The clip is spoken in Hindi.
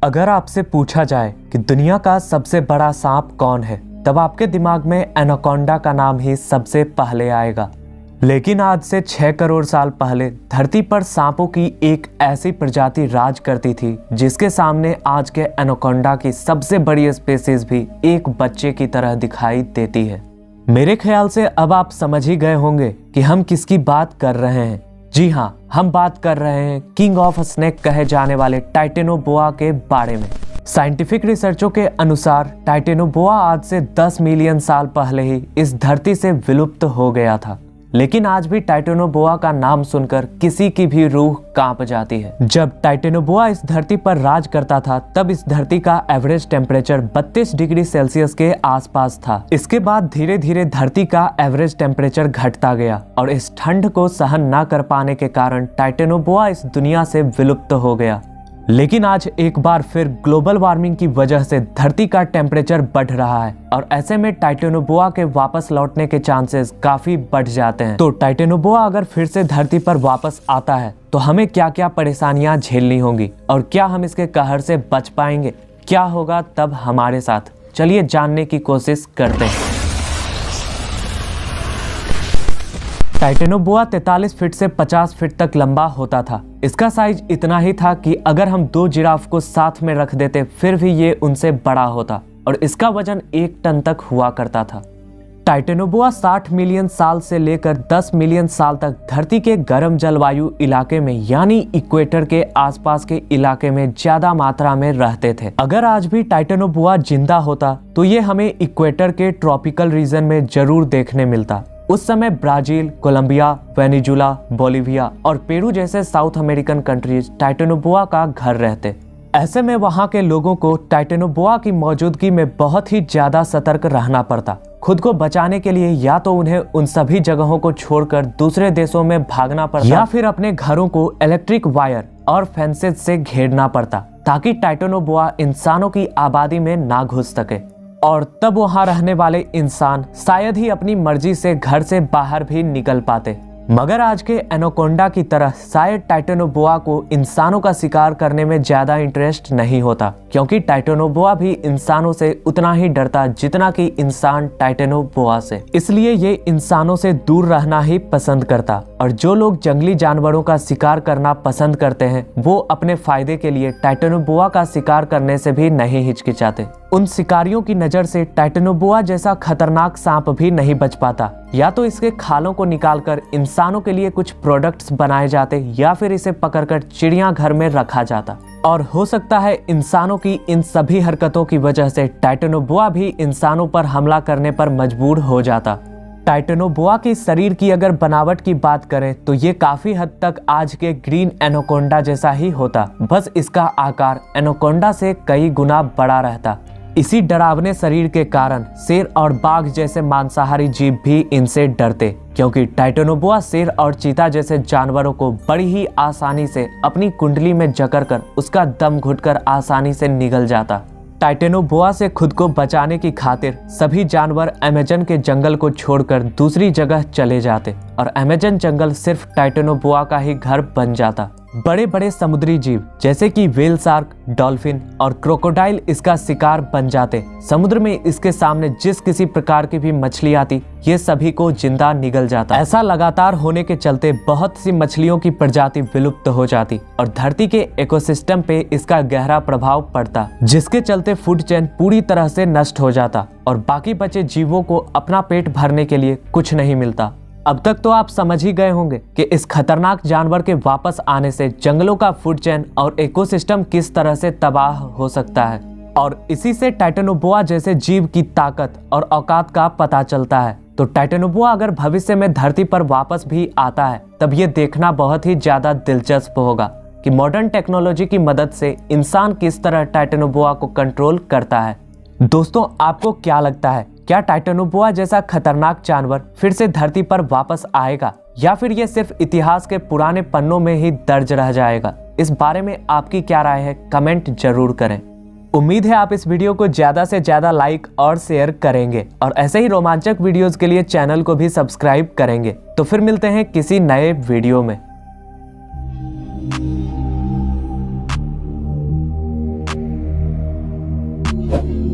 अगर आपसे पूछा जाए कि दुनिया का सबसे बड़ा सांप कौन है, तब आपके दिमाग में एनाकोंडा का नाम ही सबसे पहले आएगा। लेकिन आज से 6 करोड़ साल पहले धरती पर सांपों की एक ऐसी प्रजाति राज करती थी जिसके सामने आज के एनाकोंडा की सबसे बड़ी स्पीशीज भी एक बच्चे की तरह दिखाई देती है। मेरे ख्याल से अब आप समझ ही गए होंगे कि हम किसकी बात कर रहे हैं। जी हाँ, हम बात कर रहे हैं किंग ऑफ स्नेक कहे जाने वाले टाइटेनोबोआ के बारे में। साइंटिफिक रिसर्चों के अनुसार टाइटेनोबोआ आज से 10 मिलियन साल पहले ही इस धरती से विलुप्त हो गया था, लेकिन आज भी टाइटेनोबोआ का नाम सुनकर किसी की भी रूह कांप जाती है। जब टाइटेनोबोआ इस धरती पर राज करता था तब इस धरती का एवरेज टेम्परेचर 32 डिग्री सेल्सियस के आसपास था। इसके बाद धीरे धीरे धरती का एवरेज टेम्परेचर घटता गया और इस ठंड को सहन न कर पाने के कारण टाइटेनोबोआ इस दुनिया से विलुप्त हो गया। लेकिन आज एक बार फिर ग्लोबल वार्मिंग की वजह से धरती का टेम्परेचर बढ़ रहा है और ऐसे में टाइटेनोबोआ के वापस लौटने के चांसेस काफी बढ़ जाते हैं। तो टाइटेनोबोआ अगर फिर से धरती पर वापस आता है तो हमें क्या क्या परेशानियां झेलनी होंगी और क्या हम इसके कहर से बच पाएंगे, क्या होगा तब हमारे साथ, चलिए जानने की कोशिश करते हैं। टाइटेनोबोआ 43 फीट से 50 फीट तक लंबा होता था। इसका साइज इतना ही था कि अगर हम 2 जिराफ को साथ में रख देते फिर भी ये उनसे बड़ा होता और इसका वजन 1 टन तक हुआ करता था। टाइटेनोबोआ 60 मिलियन साल से लेकर 10 मिलियन साल तक धरती के गर्म जलवायु इलाके में यानी इक्वेटर के आसपास के इलाके में ज्यादा मात्रा में रहते थे। अगर आज भी टाइटेनोबोआ जिंदा होता तो ये हमें इक्वेटर के ट्रॉपिकल रीजन में जरूर देखने मिलता। उस समय ब्राजील, कोलंबिया, वेनेजुला, बोलिविया और पेरू जैसे साउथ अमेरिकन कंट्रीज टाइटेनोबोआ का घर रहते। ऐसे में वहां के लोगों को टाइटेनोबोआ की मौजूदगी में बहुत ही ज्यादा सतर्क रहना पड़ता। खुद को बचाने के लिए या तो उन्हें उन सभी जगहों को छोड़कर दूसरे देशों में भागना पड़ता या फिर अपने घरों को इलेक्ट्रिक वायर और फेंसेज से घेरना पड़ता ताकि टाइटेनोबोआ इंसानों की आबादी में ना घुस सके। और तब वहां रहने वाले इंसान शायद ही अपनी मर्जी से घर से बाहर भी निकल पाते। मगर आज के एनाकोंडा की तरह शायद टाइटेनोबोआ को इंसानों का शिकार करने में ज्यादा इंटरेस्ट नहीं होता, क्योंकि टाइटेनोबोआ भी इंसानों से उतना ही डरता जितना कि इंसान टाइटेनोबोआ से। इसलिए ये इंसानों से दूर रहना ही पसंद करता। और जो लोग जंगली जानवरों का शिकार करना पसंद करते हैं वो अपने फायदे के लिए टाइटेनोबोआ का शिकार करने से भी नहीं हिचकिचाते। उन शिकारियों की नजर से टाइटेनोबोआ जैसा खतरनाक सांप भी नहीं बच पाता। या तो इसके खालों को निकालकर इंसानों के लिए कुछ प्रोडक्ट्स बनाए जाते या फिर इसे पकड़कर चिड़ियाघर में रखा जाता। और हो सकता है इंसानों की इन सभी हरकतों की वजह से टाइटेनोबोआ भी इंसानों पर हमला करने पर मजबूर हो जाता। टाइटेनोबोआ के शरीर की अगर बनावट की बात करें तो ये काफी हद तक आज के ग्रीन एनाकोंडा जैसा ही होता, बस इसका आकार एनाकोंडा से कई गुना बड़ा रहता। इसी डरावने शरीर के कारण शेर और बाघ जैसे मांसाहारी जीव भी इनसे डरते, क्योंकि टाइटेनोबोआ शेर और चीता जैसे जानवरों को बड़ी ही आसानी से अपनी कुंडली में जकड़कर उसका दम घुटकर आसानी से निगल जाता। टाइटेनोबोआ से खुद को बचाने की खातिर सभी जानवर अमेजन के जंगल को छोड़कर दूसरी जगह चले जाते और अमेजन जंगल सिर्फ टाइटेनोबोआ का ही घर बन जाता। बड़े बड़े समुद्री जीव जैसे कि व्हेल शार्क, डॉल्फिन और क्रोकोडाइल इसका शिकार बन जाते। समुद्र में इसके सामने जिस किसी प्रकार की भी मछली आती ये सभी को जिंदा निगल जाता। ऐसा लगातार होने के चलते बहुत सी मछलियों की प्रजाति विलुप्त हो जाती और धरती के इकोसिस्टम पे इसका गहरा प्रभाव पड़ता, जिसके चलते फूड चेन पूरी तरह से नष्ट हो जाता और बाकी बचे जीवों को अपना पेट भरने के लिए कुछ नहीं मिलता। अब तक तो आप समझ ही गए होंगे कि इस खतरनाक जानवर के वापस आने से जंगलों का फूड चेन और इकोसिस्टम किस तरह से तबाह हो सकता है। और इसी से टाइटेनोबोआ जैसे जीव की ताकत और औकात का पता चलता है। तो टाइटेनोबोआ अगर भविष्य में धरती पर वापस भी आता है तब ये देखना बहुत ही ज्यादा दिलचस्प होगा कि मॉडर्न टेक्नोलॉजी की मदद से इंसान किस तरह टाइटेनोबोआ को कंट्रोल करता है। दोस्तों, आपको क्या लगता है, क्या टाइटेनोबोआ जैसा खतरनाक जानवर फिर से धरती पर वापस आएगा या फिर ये सिर्फ इतिहास के पुराने पन्नों में ही दर्ज रह जाएगा? इस बारे में आपकी क्या राय है, कमेंट जरूर करें। उम्मीद है आप इस वीडियो को ज्यादा से ज्यादा लाइक और शेयर करेंगे और ऐसे ही रोमांचक वीडियोस के लिए चैनल को भी सब्सक्राइब करेंगे। तो फिर मिलते हैं किसी नए वीडियो में। है।